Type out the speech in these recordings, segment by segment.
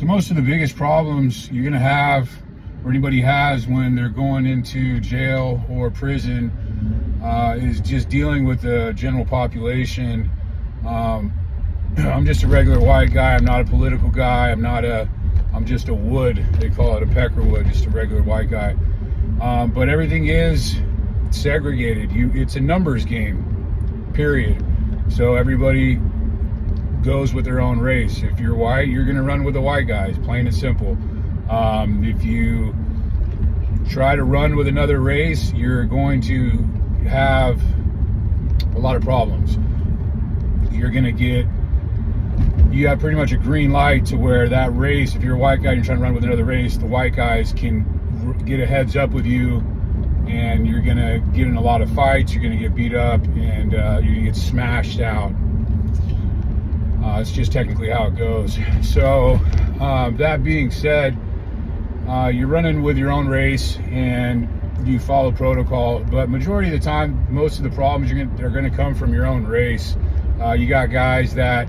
So most of the biggest problems you're going to have, or anybody has when they're going into jail or prison, is just dealing with the general population. I'm just a regular white guy. I'm not a political guy. I'm just a wood. They call it a peckerwood, just a regular white guy. But everything is segregated. It's a numbers game, period. So everybody goes with their own race. If you're white, you're going to run with the white guys, plain and simple. If you try to run with another race, you're going to have a lot of problems. You have pretty much a green light to where that race, if you're a white guy and you're trying to run with another race, the white guys can get a heads up with you, and you're going to get in a lot of fights, you're going to get beat up, and you're going to get smashed out. It's just technically how it goes. So that being said, you're running with your own race and you follow protocol, but majority of the time, most of the problems are going to come from your own race. You got guys that,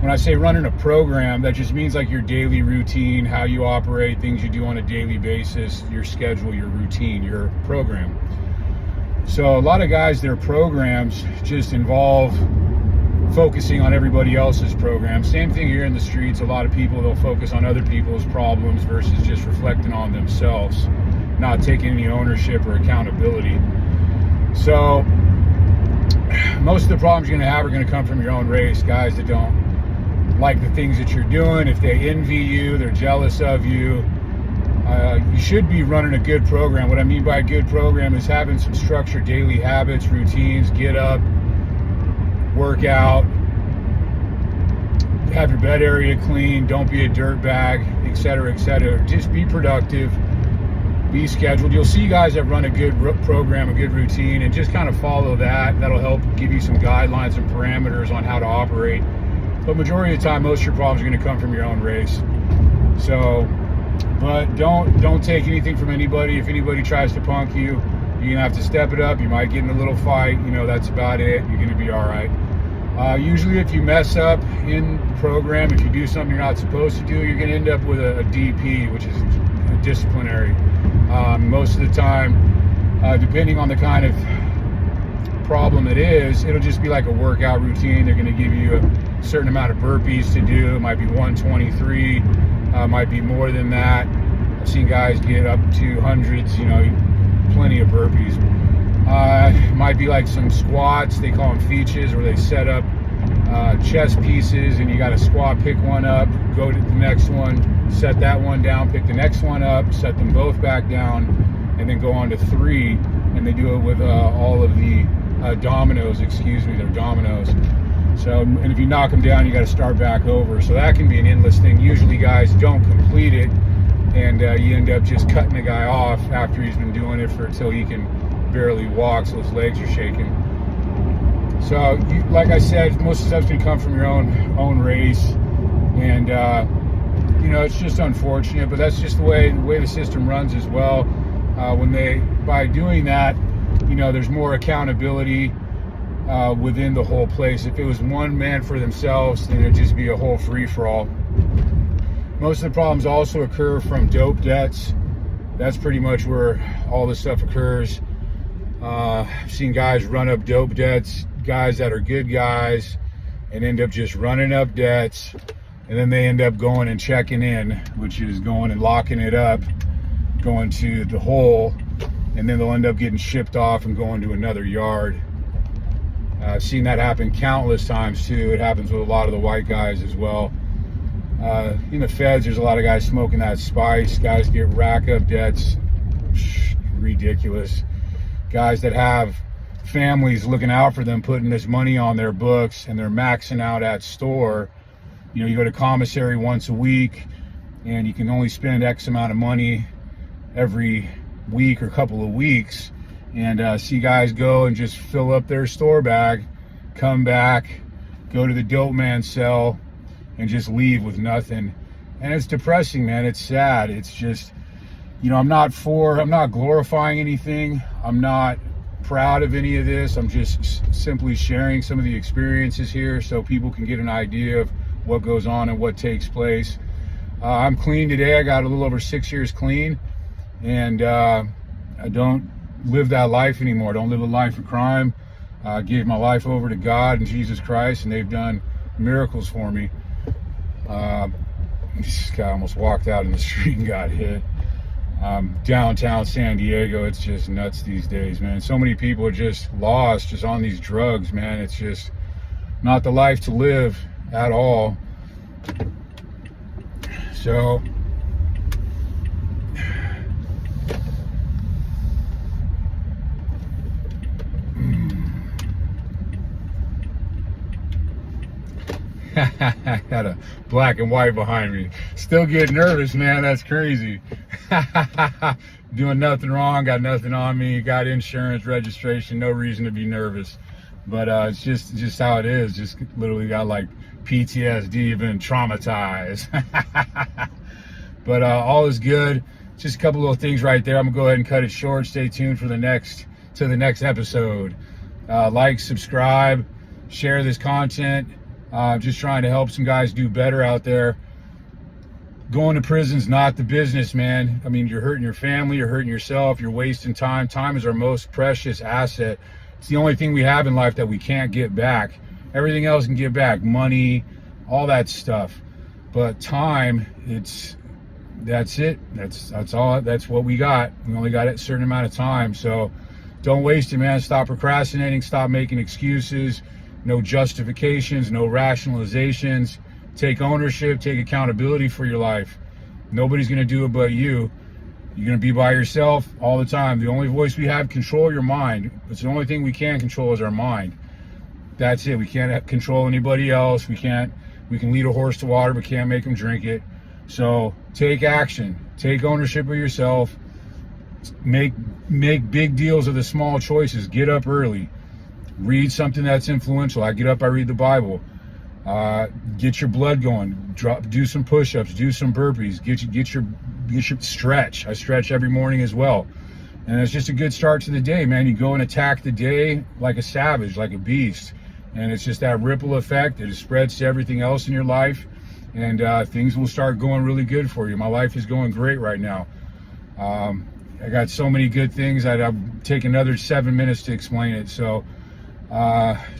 when I say running a program, that just means like your daily routine, how you operate, things you do on a daily basis, your schedule, your routine, your program. So a lot of guys, their programs just involve focusing on everybody else's program. Same thing here in the streets. A lot of people, they'll focus on other people's problems versus just reflecting on themselves, not taking any ownership or accountability. So most of the problems you're going to have are going to come from your own race. Guys that don't like the things that you're doing, if they envy you, they're jealous of you. You should be running a good program. What I mean by a good program is having some structured daily habits, routines, get up, work out, have your bed area clean, don't be a dirt bag, etc., etc. Just be productive, be scheduled. You'll see guys that run a good program, a good routine, and just kind of follow that. That'll help give you some guidelines and parameters on how to operate. But majority of the time, most of your problems are going to come from your own race. So, but don't take anything from anybody. If anybody tries to punk you, you're going to have to step it up. You might get in a little fight. That's about it. You're going to be all right. Usually if you mess up in the program, if you do something you're not supposed to do, you're going to end up with a DP, which is a disciplinary. Most of the time, depending on the kind of problem it is, it'll just be like a workout routine. They're going to give you a certain amount of burpees to do. It might be 123, might be more than that. I've seen guys get up to hundreds, plenty of burpees. Might be like some squats, they call them features, where they set up chest pieces and you got to squat, pick one up, go to the next one, set that one down, pick the next one up, set them both back down, and then go on to 3. And they do it with all of the dominoes, they're dominoes. So, and if you knock them down, you got to start back over. So that can be an endless thing. Usually guys don't complete it, and you end up just cutting the guy off after he's been doing it until he can barely walk, so his legs are shaking. So, like I said, most of the stuff's going to come from your own race, and it's just unfortunate, but that's just the way the system runs as well. By doing that, there's more accountability within the whole place. If it was one man for themselves, then it'd just be a whole free-for-all. Most of the problems also occur from dope debts. That's pretty much where all this stuff occurs. I've seen guys run up dope debts, guys that are good guys, and end up just running up debts, and then they end up going and checking in, which is going and locking it up, going to the hole, and then they'll end up getting shipped off and going to another yard. I've seen that happen countless times too. It happens with a lot of the white guys as well. In the feds, there's a lot of guys smoking that spice. Guys get rack up debts. Ridiculous. Guys that have families looking out for them, putting this money on their books, and they're maxing out at store. You go to commissary once a week, and you can only spend X amount of money every week or couple of weeks, and see guys go and just fill up their store bag, come back, go to the dope man cell, and just leave with nothing. And it's depressing, man. It's sad. It's just, I'm not glorifying anything. I'm not proud of any of this. I'm just simply sharing some of the experiences here so people can get an idea of what goes on and what takes place. I'm clean today. I got a little over 6 years clean, and I don't live that life anymore. I don't live a life of crime. I gave my life over to God and Jesus Christ, and they've done miracles for me. This guy almost walked out in the street and got hit. Downtown San Diego, it's just nuts these days, man. So many people are just lost, just on these drugs, man. It's just not the life to live at all. So I got a black and white behind me. Still get nervous, man. That's crazy. Doing nothing wrong, got nothing on me, got insurance, registration, no reason to be nervous. But it's just how it is. Just literally got like PTSD, been traumatized. But all is good. Just a couple little things right there. I'm gonna go ahead and cut it short. Stay tuned for the next episode. Like, subscribe, share this content. Just trying to help some guys do better out there. Going to prison's not the business, man. I mean, you're hurting your family, you're hurting yourself, you're wasting time. Time is our most precious asset. It's the only thing we have in life that we can't get back. Everything else can get back, money, all that stuff. But time, that's it. That's all. That's what we got. We only got a certain amount of time. So don't waste it, man. Stop procrastinating. Stop making excuses. No justifications, no rationalizations. Take ownership, take accountability for your life. Nobody's going to do it but you. You're going to be by yourself all the time. The only voice we have, control your mind. It's the only thing we can control is our mind. That's it. We can't control anybody else. We can lead a horse to water, but can't make them drink it. So take action. Take ownership of yourself. Make big deals of the small choices. Get up early. Read something that's influential. I get up, I read the Bible. Get your blood going. Do some push-ups. Do some burpees. Get your stretch. I stretch every morning as well, and it's just a good start to the day, man. You go and attack the day like a savage, like a beast, and it's just that ripple effect. It spreads to everything else in your life, and things will start going really good for you. My life is going great right now. I got so many good things that I'll take another 7 minutes to explain it. So.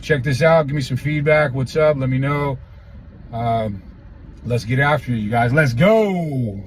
Check this out. Give me some feedback. What's up? Let me know. Let's get after it, you guys. Let's go.